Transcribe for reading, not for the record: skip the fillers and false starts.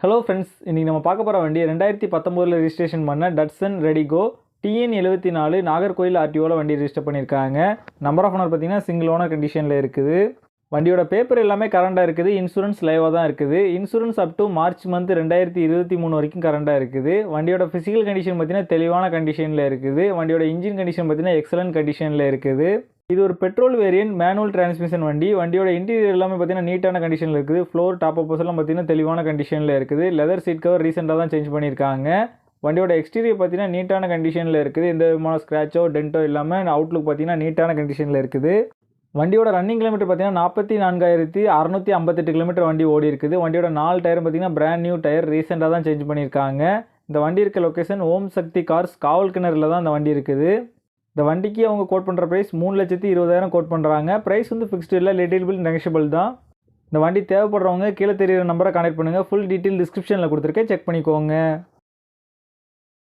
Hello friends, இன்றைக்கி நம்ம பார்க்க போகிற வண்டி 2019 ரெஜிஸ்ட்ரேஷன் பண்ண Datsun ready go TN74 Nagercoil ஆர்டிஓவில் வண்டி ரெஜிஸ்டர் பண்ணியிருக்காங்க. நம்பர் ஆஃப் ஓனர் பார்த்தீங்கன்னா சிங்கிள் ஓனர் கண்டிஷனில் இருக்குது. வண்டியோட பேப்பர் எல்லாமே கரண்டாக இருக்குது. இன்சூரன்ஸ் லைவாக தான் இருக்குது. Insurance up to March month 2023 வரைக்கும் கரண்டாக இருக்குது. வண்டியோட ஃபிசிக்கல் கண்டிஷன் பார்த்தீங்கன்னா தெளிவான கண்டிஷனில் இருக்குது. வண்டியோட இன்ஜின் கண்டிஷன் பார்த்தீங்கன்னா எக்ஸலன்ட் கண்டிஷனில் இருக்குது. இது ஒரு பெட்ரோல் வேரியன்ட் மேனுவல் டிரான்ஸ்மிஷன் வண்டி. வண்டியோட இன்டீரியர் எல்லாமே பார்த்தீங்கன்னா நீட்டான கண்டிஷனில் இருக்குது. ஃப்ளோர் டாப் அப்போஸ் எல்லாம் பார்த்தீங்கன்னா தெளிவான கண்டிஷனில் இருக்குது. லெதர் சீட் கவர் ரீசெண்டாக தான் சேஞ்ச் பண்ணியிருக்காங்க. வண்டியோட எக்ஸ்டீரியர் பார்த்தீங்கன்னா நீட்டான கண்டிஷனில் இருக்குது. எந்த விதமான ஸ்க்ராச்சோ டென்ட்டோ இல்லாமல் அவுட்லுக் பார்த்தீங்கன்னா நீட்டான கண்டிஷனில் இருக்குது. வண்டியோட ரன்னிங் கிலோமீட்டர் பார்த்தீங்கன்னா 44,658 கிலோமீட்டர் வண்டி ஓடி இருக்குது. வண்டியோட 4 டயர் பார்த்தீங்கன்னா பிராண்ட் நியூ டயர் ரீசெண்டாக தான் சேஞ்ச் பண்ணியிருக்காங்க. இந்த வண்டி இருக்க லொக்கேஷன் ஓம் சக்தி கார்ஸ் காவல்கிணறுல தான் இந்த வண்டி இருக்குது. இந்த வண்டிக்கு அவங்க கோட் பண்ணுற ப்ரைஸ் 3,20,000 கோட் பண்ணுறாங்க. ப்ரைஸ் வந்து ஃபிக்ஸ்டு இல்லை, லிட்டில் நெகஷியபிள் தான். இந்த வண்டி தேவைப்படுறவங்க கீழே தெரியுற நம்பரை கான்டெக்ட் பண்ணுங்கள். ஃபுல் டீட்டெயில் டிஸ்கிரிப்ஷனில் கொடுத்துருக்கேன், செக் பண்ணிக்கோங்க.